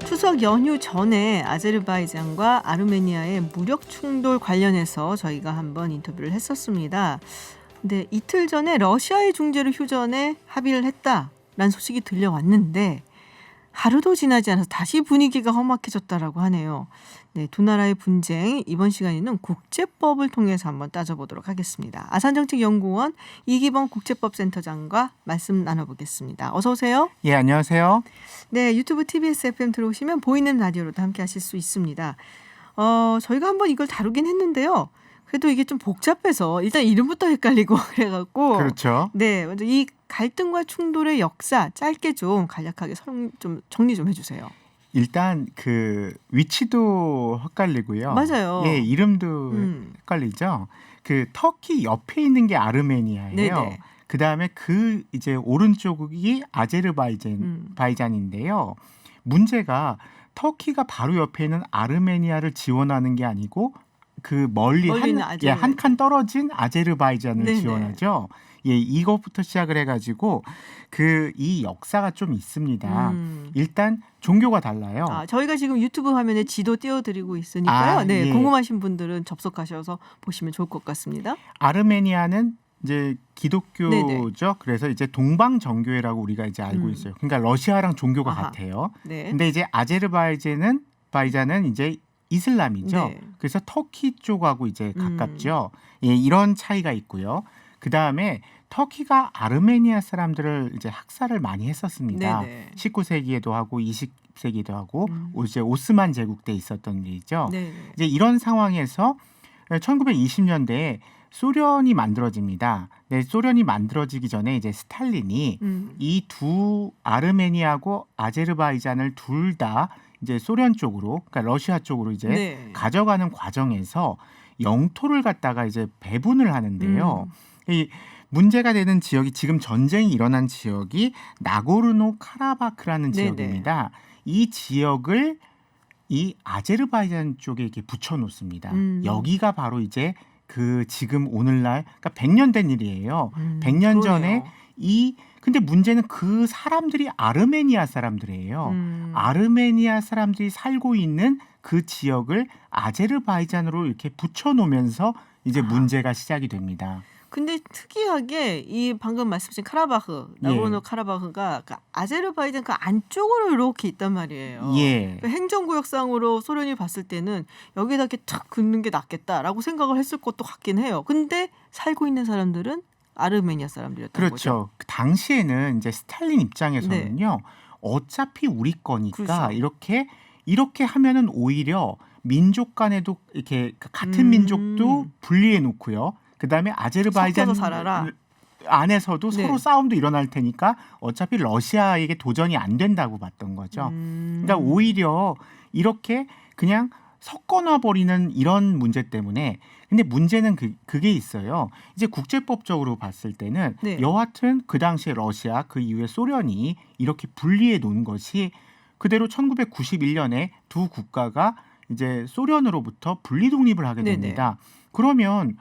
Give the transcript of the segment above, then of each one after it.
추석 연휴 전에 아제르바이잔과 아르메니아의 무력 충돌 관련해서 저희가 한번 인터뷰를 했었습니다. 근데 이틀 전에 러시아의 중재로 휴전에 합의를 했다라는 소식이 들려왔는데 하루도 지나지 않아서 다시 분위기가 험악해졌다라고 하네요. 네, 두 나라의 분쟁 이번 시간에는 국제법을 통해서 한번 따져보도록 하겠습니다. 아산정책연구원 이기범 국제법센터장과 말씀 나눠보겠습니다. 어서 오세요. 예, 안녕하세요. 네, 유튜브 TBS FM 들어오시면 보이는 라디오로도 함께 하실 수 있습니다. 저희가 한번 이걸 다루긴 했는데요. 그래도 이게 좀 복잡해서 일단 이름부터 헷갈리고 그래갖고 그렇죠. 네, 먼저 이 갈등과 충돌의 역사 짧게 좀 간략하게 좀 정리 좀 해주세요. 일단 그 위치도 헷갈리고요. 맞아요. 예, 이름도 헷갈리죠. 그 터키 옆에 있는 게 아르메니아예요. 네네. 그다음에 그 이제 오른쪽이 아제르바이잔인데요. 문제가 터키가 바로 옆에 있는 아르메니아를 지원하는 게 아니고 그 멀리 한 칸 떨어진 아제르바이잔을 네네. 지원하죠. 예, 이것부터 시작을 해가지고 이 역사가 좀 있습니다. 일단 종교가 달라요. 저희가 지금 유튜브 화면에 지도 띄워드리고 있으니까요. 네, 예. 궁금하신 분들은 접속하셔서 보시면 좋을 것 같습니다. 아르메니아는 이제 기독교죠. 네네. 그래서 이제 동방정교회라고 우리가 이제 알고 있어요. 그러니까 러시아랑 종교가 아하. 같아요. 네. 근데 이제 아제르바이잔은 이제 이슬람이죠. 네. 그래서 터키 쪽하고 이제 가깝죠. 예, 이런 차이가 있고요. 그 다음에 터키가 아르메니아 사람들을 이제 학살을 많이 했었습니다. 네네. 19세기에도 하고 20세기도 하고 이제 오스만 제국 때 있었던 일이죠. 네. 이제 이런 상황에서 1920년대에 소련이 만들어집니다. 네, 소련이 만들어지기 전에 이제 스탈린이 이 두 아르메니아하고 아제르바이잔을 둘 다 이제 소련 쪽으로, 그러니까 러시아 쪽으로 이제 네. 가져가는 과정에서 영토를 갖다가 이제 배분을 하는데요. 이 문제가 되는 지역이 지금 전쟁이 일어난 지역이 나고르노 카라바크라는 네네. 지역입니다. 이 지역을 이 아제르바이잔 쪽에 이렇게 붙여놓습니다. 여기가 바로 이제 그 지금 오늘날 그러니까 100년 된 일이에요. 100년 전에 그러네요. 근데 문제는 그 사람들이 아르메니아 사람들이에요. 아르메니아 사람들이 살고 있는 그 지역을 아제르바이잔으로 이렇게 붙여놓으면서 이제 문제가 시작이 됩니다. 근데 특이하게 이 방금 말씀하신 카라바흐, 나고르노 카라바흐가 그 아제르바이잔 그 안쪽으로 이렇게 있단 말이에요. 예. 그 행정구역상으로 소련이 봤을 때는 여기다 이렇게 탁 긋는 게 낫겠다라고 생각을 했을 것도 같긴 해요. 근데 살고 있는 사람들은 아르메니아 사람들이었던 거죠. 그렇죠. 그 당시에는 이제 스탈린 입장에서는요. 어차피 우리 거니까 그렇죠. 이렇게 하면은 오히려 민족 간에도 이렇게 같은 민족도 분리해 놓고요. 그다음에 아제르바이잔 섞여서 살아라. 안에서도 네. 서로 싸움도 일어날 테니까 어차피 러시아에게 도전이 안 된다고 봤던 거죠. 그러니까 오히려 이렇게 그냥 섞어놔 버리는 이런 문제 때문에 근데 문제는 그게 있어요. 이제 국제법적으로 봤을 때는 네. 여하튼 그 당시에 러시아 그 이후에 소련이 이렇게 분리해 놓은 것이 그대로 1991년에 두 국가가 이제 소련으로부터 분리 독립을 하게 네네. 됩니다. 그러면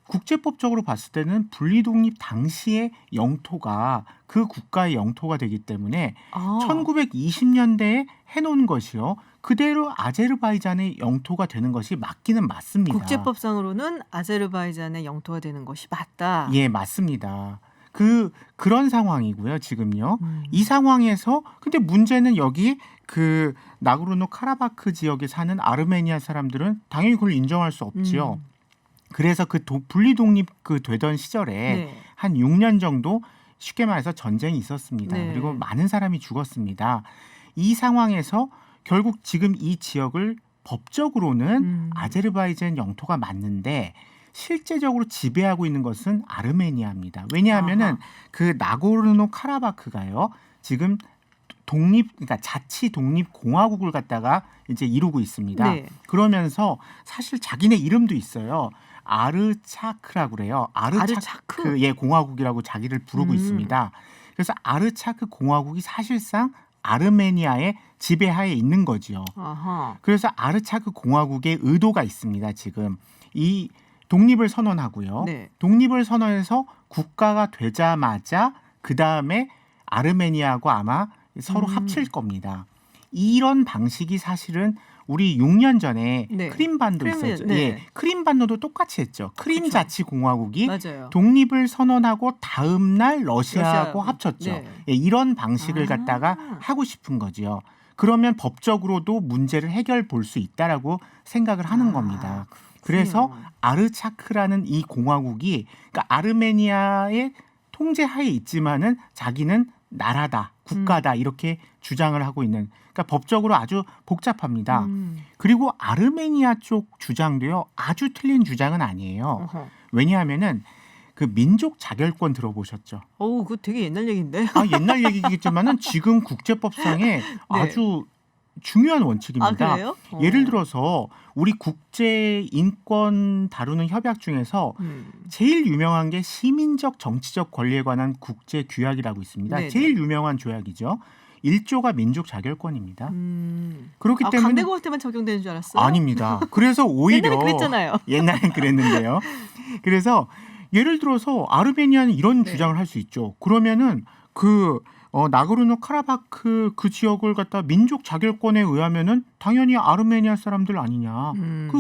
국제법적으로 봤을 때는 분리독립 당시의 영토가 그 국가의 영토가 되기 때문에 1920년대에 해놓은 것이요. 그대로 아제르바이잔의 영토가 되는 것이 맞기는 맞습니다. 국제법상으로는 아제르바이잔의 영토가 되는 것이 맞다. 예, 맞습니다. 그런 상황이고요, 지금요. 이 상황에서 근데 문제는 여기 그 나고르노 카라바크 지역에 사는 아르메니아 사람들은 당연히 그걸 인정할 수 없지요. 그래서 분리 독립 되던 시절에 네. 한 6년 정도 쉽게 말해서 전쟁이 있었습니다. 네. 그리고 많은 사람이 죽었습니다. 이 상황에서 결국 지금 이 지역을 법적으로는 아제르바이잔 영토가 맞는데 실제적으로 지배하고 있는 것은 아르메니아입니다. 왜냐하면은 그 나고르노 카라바크가요. 지금 그러니까 자치 독립 공화국을 갖다가 이제 이루고 있습니다. 네. 그러면서 사실 자기네 이름도 있어요. 아르차크라고 그래요. 아르차크? 예, 공화국이라고 자기를 부르고 있습니다. 그래서 아르차크 공화국이 사실상 아르메니아의 지배하에 있는 거지요. 아하. 그래서 아르차크 공화국의 의도가 있습니다. 지금 이 독립을 선언하고요. 네. 독립을 선언해서 국가가 되자마자 그 다음에 아르메니아하고 아마 서로 합칠 겁니다. 이런 방식이 사실은 우리 6년 전에 네. 크림반도 크림은, 있었죠. 네. 예, 크림반도도 똑같이 했죠. 크림 그쵸. 자치공화국이 맞아요. 독립을 선언하고 다음 날 러시아하고 러시아하고. 합쳤죠. 네. 예, 이런 방식을 아. 갖다가 하고 싶은 거지요. 그러면 법적으로도 문제를 해결 볼 수 있다라고 생각을 하는 겁니다. 그렇군요. 그래서 아르차크라는 이 공화국이 그러니까 아르메니아의 통제하에 있지만은 자기는 나라다, 국가다 이렇게 주장을 하고 있는. 그러니까 법적으로 아주 복잡합니다. 그리고 아르메니아 쪽 주장도요 아주 틀린 주장은 아니에요. 어허. 왜냐하면은 그 민족 자결권 들어보셨죠? 어우, 그거 되게 옛날 얘기인데. 아 옛날 얘기겠지만은 지금 국제법상에 아주 중요한 아, 원칙입니다. 그래요? 예를 들어서 우리 국제 인권 다루는 협약 중에서 제일 유명한 게 시민적 정치적 권리에 관한 국제 규약이라고 있습니다. 네네. 제일 유명한 조약이죠. 1조가 민족 자결권입니다. 그렇기 아, 때문에 강대국한테만 적용되는 줄 알았어요? 아닙니다. 그래서 오히려 옛날에 그랬잖아요. 옛날엔 그랬는데요. 그래서 예를 들어서 아르메니아는 이런 네. 주장을 할 수 있죠. 그러면은 그 나고르노 카라바크 그 지역을 갖다 민족 자결권에 의하면은 당연히 아르메니아 사람들 아니냐.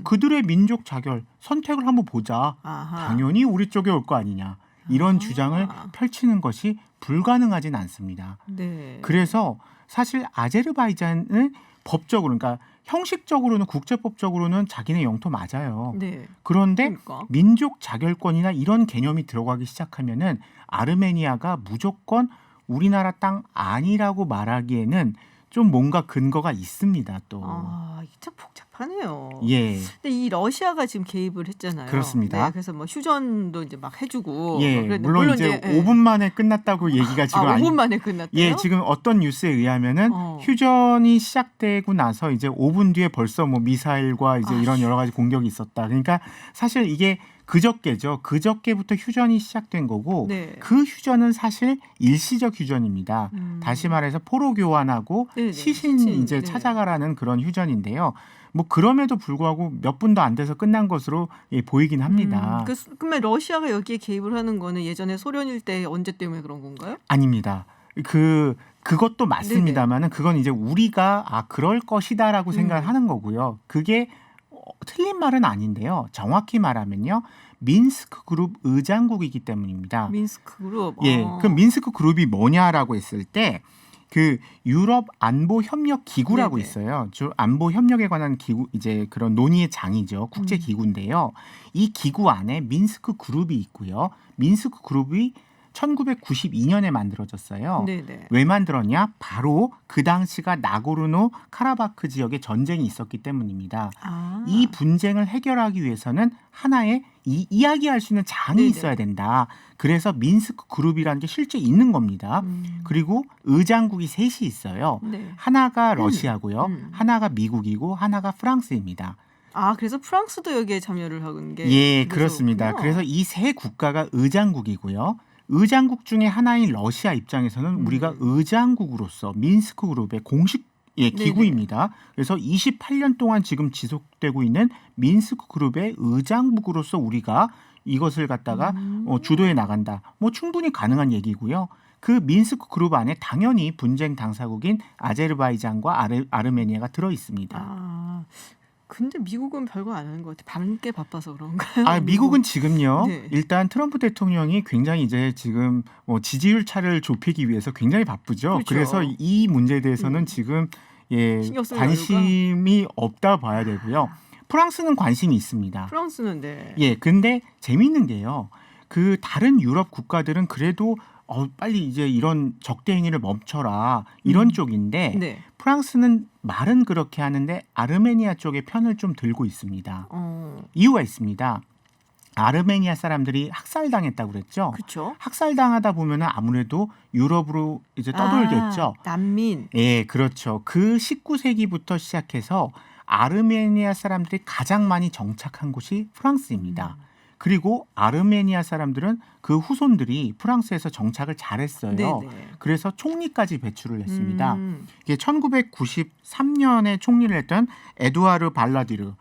그들의 민족 자결 선택을 한번 보자. 아하. 당연히 우리 쪽에 올 거 아니냐. 이런 아. 주장을 펼치는 것이 불가능하진 않습니다. 네. 그래서 사실 아제르바이잔은 법적으로 그러니까 형식적으로는 국제법적으로는 자기네 영토 맞아요. 네. 그런데 그러니까. 민족 자결권이나 이런 개념이 들어가기 시작하면은 아르메니아가 무조건 우리나라 땅 아니라고 말하기에는 좀 뭔가 근거가 있습니다. 또. 아, 이게 참 복잡하네요. 예. 근데 이 러시아가 지금 개입을 했잖아요. 그렇습니다. 네, 그래서 뭐 휴전도 이제 막 해주고. 예. 그랬는데 물론 이제 예. 5분 만에 끝났다고 얘기가 지금 5분 만에 끝났대요? 예, 지금 어떤 뉴스에 의하면은 휴전이 시작되고 나서 이제 5분 뒤에 벌써 뭐 미사일과 이제 이런 여러 가지 공격이 있었다. 그러니까 사실 이게 그저께죠. 그저께부터 휴전이 시작된 거고 네. 그 휴전은 사실 일시적 휴전입니다. 다시 말해서 포로 교환하고 네네. 시신 이제 네. 찾아가라는 그런 휴전인데요. 뭐 그럼에도 불구하고 몇 분도 안 돼서 끝난 것으로 보이긴 합니다. 그러면 러시아가 여기에 개입을 하는 거는 예전에 소련일 때 언제 때문에 그런 건가요? 아닙니다. 그것도 맞습니다만은 그건 이제 우리가 그럴 것이다라고 생각을 하는 거고요. 그게 틀린 말은 아닌데요. 정확히 말하면요. 민스크 그룹 의장국이기 때문입니다. 민스크 그룹. 예. 그럼 민스크 그룹이 뭐냐라고 했을 때 그 유럽 안보 협력 기구라고 네네. 있어요. 안보 협력에 관한 기구 이제 그런 논의의 장이죠. 국제 기구인데요. 이 기구 안에 민스크 그룹이 있고요. 민스크 그룹이 1992년에 만들어졌어요. 네네. 왜 만들었냐? 바로 그 당시가 나고르노 카라바크 지역에 전쟁이 있었기 때문입니다. 이 분쟁을 해결하기 위해서는 하나의 이야기할 수 있는 장이 네네. 있어야 된다. 그래서 민스크 그룹이라는 게 실제 있는 겁니다. 그리고 의장국이 셋이 있어요. 네. 하나가 러시아고요. 하나가 미국이고 하나가 프랑스입니다. 그래서 프랑스도 여기에 참여를 하는 게 예, 그렇습니다. 그렇군요. 그래서 이 세 국가가 의장국이고요. 의장국 중에 하나인 러시아 입장에서는 우리가 의장국으로서 민스크 그룹의 공식 기구입니다. 그래서 28년 동안 지금 지속되고 있는 민스크 그룹의 의장국으로서 우리가 이것을 갖다가 주도해 나간다. 뭐 충분히 가능한 얘기고요. 그 민스크 그룹 안에 당연히 분쟁 당사국인 아제르바이잔과 아르메니아가 들어 있습니다. 근데 미국은 별거 안 하는 것 같아요. 밤게 바빠서 그런가요? 미국은 지금요. 네. 일단 트럼프 대통령이 굉장히 이제 지금 지지율 차를 좁히기 위해서 굉장히 바쁘죠. 그렇죠. 그래서 이 문제에 대해서는 지금 신경 쓸 관심이 없다 봐야 되고요. 프랑스는 관심이 있습니다. 프랑스는 네. 예, 근데 재미있는 게요. 그 다른 유럽 국가들은 그래도 빨리 이제 이런 적대 행위를 멈춰라 이런 쪽인데 네. 프랑스는 말은 그렇게 하는데 아르메니아 쪽의 편을 좀 들고 있습니다. 이유가 있습니다. 아르메니아 사람들이 학살당했다고 그랬죠. 그렇죠. 학살당하다 보면 아무래도 유럽으로 이제 떠돌겠죠. 난민. 예, 그렇죠. 그 19세기부터 시작해서 아르메니아 사람들이 가장 많이 정착한 곳이 프랑스입니다. 그리고 아르메니아 사람들은 그 후손들이 프랑스에서 정착을 잘했어요. 네네. 그래서 총리까지 배출을 했습니다. 이게 1993년에 총리를 했던 에두아르 발라디르.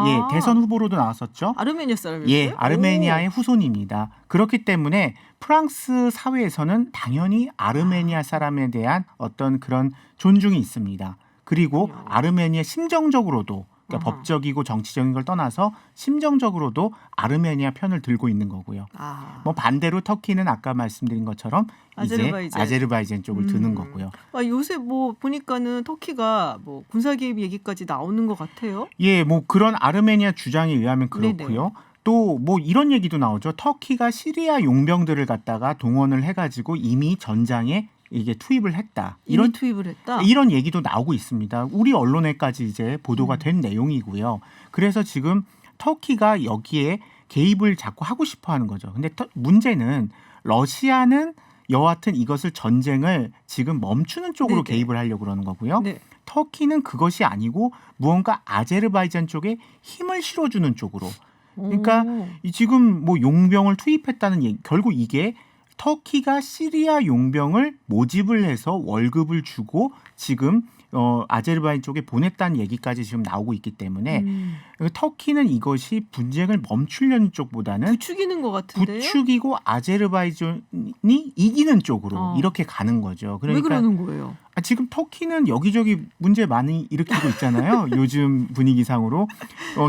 예, 대선 후보로도 나왔었죠. 아르메니아 사람이었어요? 예, 아르메니아의 후손입니다. 그렇기 때문에 프랑스 사회에서는 당연히 아르메니아 사람에 대한 어떤 그런 존중이 있습니다. 그리고 그렇군요. 아르메니아 심정적으로도 그러니까 아하. 법적이고 정치적인 걸 떠나서 심정적으로도 아르메니아 편을 들고 있는 거고요. 아. 뭐 반대로 터키는 아까 말씀드린 것처럼 이제 아제르바이잔. 아제르바이잔 쪽을 드는 거고요. 요새 뭐 보니까는 터키가 뭐 군사 개입 얘기까지 나오는 것 같아요. 예, 뭐 그런 아르메니아 주장에 의하면 네네. 그렇고요. 또 뭐 이런 얘기도 나오죠. 터키가 시리아 용병들을 갖다가 동원을 해가지고 이미 전장에 이게 투입을 했다. 이미 투입을 했다. 이런 얘기도 나오고 있습니다. 우리 언론에까지 이제 보도가 된 내용이고요. 그래서 지금 터키가 여기에 개입을 자꾸 하고 싶어 하는 거죠. 근데 문제는 러시아는 여하튼 이것을 전쟁을 지금 멈추는 쪽으로 네네. 개입을 하려고 그러는 거고요. 네. 터키는 그것이 아니고 무언가 아제르바이잔 쪽에 힘을 실어주는 쪽으로. 그러니까 오. 지금 뭐 용병을 투입했다는 얘기, 결국 이게 터키가 시리아 용병을 모집을 해서 월급을 주고 지금 아제르바이잔 쪽에 보냈다는 얘기까지 지금 나오고 있기 때문에 터키는 이것이 분쟁을 멈추려는 쪽보다는 부추기는 것 같은데요. 부추기고 아제르바이잔이 이기는 쪽으로 이렇게 가는 거죠. 왜 그러니까 그러는 거예요? 지금 터키는 여기저기 문제 많이 일으키고 있잖아요. 요즘 분위기상으로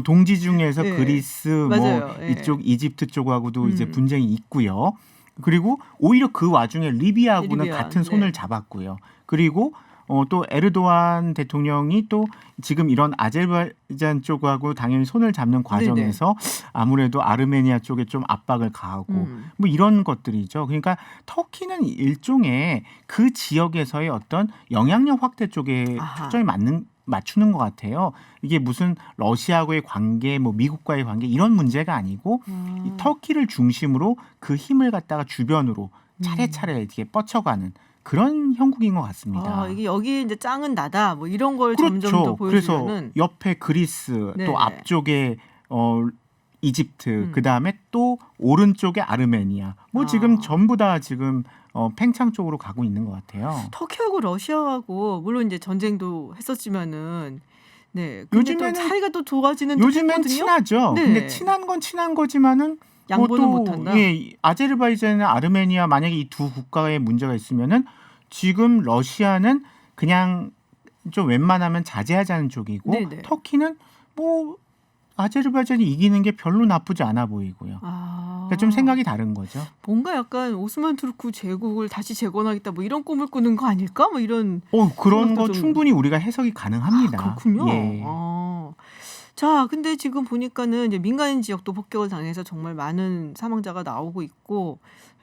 동지 중에서 네. 그리스 맞아요. 뭐 예. 이쪽 이집트 쪽하고도 이제 분쟁이 있고요. 그리고 오히려 그 와중에 리비아하고는 리비아, 같은 손을 네. 잡았고요. 그리고 또 에르도안 대통령이 또 지금 이런 아제르바이잔 쪽하고 당연히 손을 잡는 과정에서 아무래도 아르메니아 쪽에 좀 압박을 가하고 뭐 이런 것들이죠. 그러니까 터키는 일종의 그 지역에서의 어떤 영향력 확대 쪽에 아하. 초점이 맞추는 것 같아요. 이게 무슨 러시아하고의 관계, 뭐 미국과의 관계 이런 문제가 아니고 이 터키를 중심으로 그 힘을 갖다가 주변으로 차례차례 이렇게 뻗쳐가는 그런 형국인 것 같습니다. 이게 여기 이제 짱은 나다 뭐 이런 걸 그렇죠. 점점 더 그래서 보여주면은 옆에 그리스 네네. 또 앞쪽에 이집트 그다음에 또 오른쪽에 아르메니아 뭐 지금 전부 다 지금 팽창 쪽으로 가고 있는 것 같아요. 터키하고 러시아하고 물론 이제 전쟁도 했었지만은 네. 근데 또 요즘에는 사이가 또 좋아지는 또 요즘엔 했거든요? 친하죠. 네. 근데 친한 건 친한 거지만은 양보는 못한다. 예, 아제르바이잔이나 아르메니아 만약에 이 두 국가에 문제가 있으면은 지금 러시아는 그냥 좀 웬만하면 자제하자는 쪽이고 네네. 터키는 뭐 아제르바이잔이 이기는 게 별로 나쁘지 않아 보이고요. 그러니까 좀 생각이 다른 거죠. 뭔가 약간 오스만 투르크 제국을 다시 재건하겠다 뭐 이런 꿈을 꾸는 거 아닐까? 뭐 이런 그런 생각도 거 좀- 충분히 우리가 해석이 가능합니다. 그렇군요. 예. 자, 근데 지금 보니까는 이제 민간 지역도 폭격을 당해서 정말 많은 사망자가 나오고 있고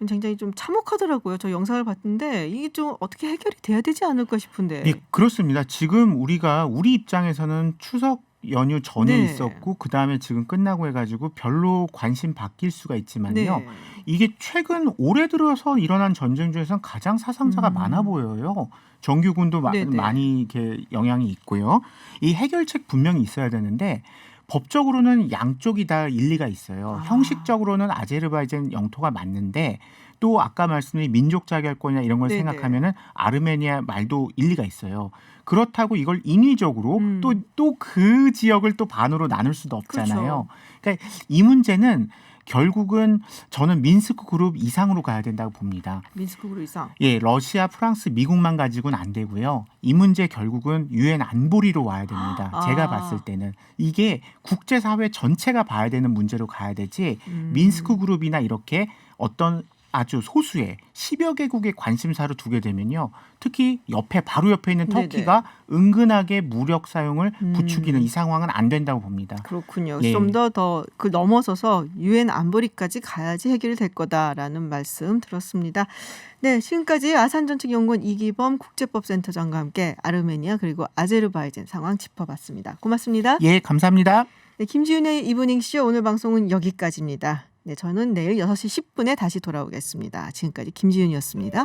굉장히 좀 참혹하더라고요. 저 영상을 봤는데 이게 좀 어떻게 해결이 돼야 되지 않을까 싶은데. 예, 그렇습니다. 지금 우리 입장에서는 추석 연휴 전에 네. 있었고 그다음에 지금 끝나고 해가지고 별로 관심 바뀔 수가 있지만요. 네. 이게 최근 올해 들어서 일어난 전쟁 중에서는 가장 사상자가 많아 보여요. 정규군도 네네. 많이 이렇게 영향이 있고요. 이 해결책 분명히 있어야 되는데 법적으로는 양쪽이 다 일리가 있어요. 형식적으로는 아제르바이잔 영토가 맞는데 또 아까 말씀드린 민족 자결권이나 이런 걸 네네. 생각하면은 아르메니아 말도 일리가 있어요. 그렇다고 이걸 인위적으로 또 그 지역을 또 반으로 나눌 수도 없잖아요. 그러니까 이 문제는 결국은 저는 미न्스크 그룹 이상으로 가야 된다고 봅니다. 민스크 그룹 이상. 예, 러시아, 프랑스, 미국만 가지고는 안 되고요. 이 문제 결국은 유엔 안보리로 와야 됩니다. 제가 봤을 때는 이게 국제사회 전체가 봐야 되는 문제로 가야 되지 미न्스크 그룹이나 이렇게 어떤 아주 소수의 10여 개국의 관심사로 두게 되면요. 특히 바로 옆에 있는 네네. 터키가 은근하게 무력 사용을 부추기는 이 상황은 안 된다고 봅니다. 그렇군요. 예. 좀 더 그 넘어서서 유엔 안보리까지 가야지 해결이 될 거다라는 말씀 들었습니다. 네, 지금까지 아산정책연구원 이기범 국제법센터장과 함께 아르메니아 그리고 아제르바이잔 상황 짚어봤습니다. 고맙습니다. 예, 감사합니다. 네, 김지윤의 이브닝쇼 오늘 방송은 여기까지입니다. 네, 저는 내일 6시 10분에 다시 돌아오겠습니다. 지금까지 김지윤이었습니다.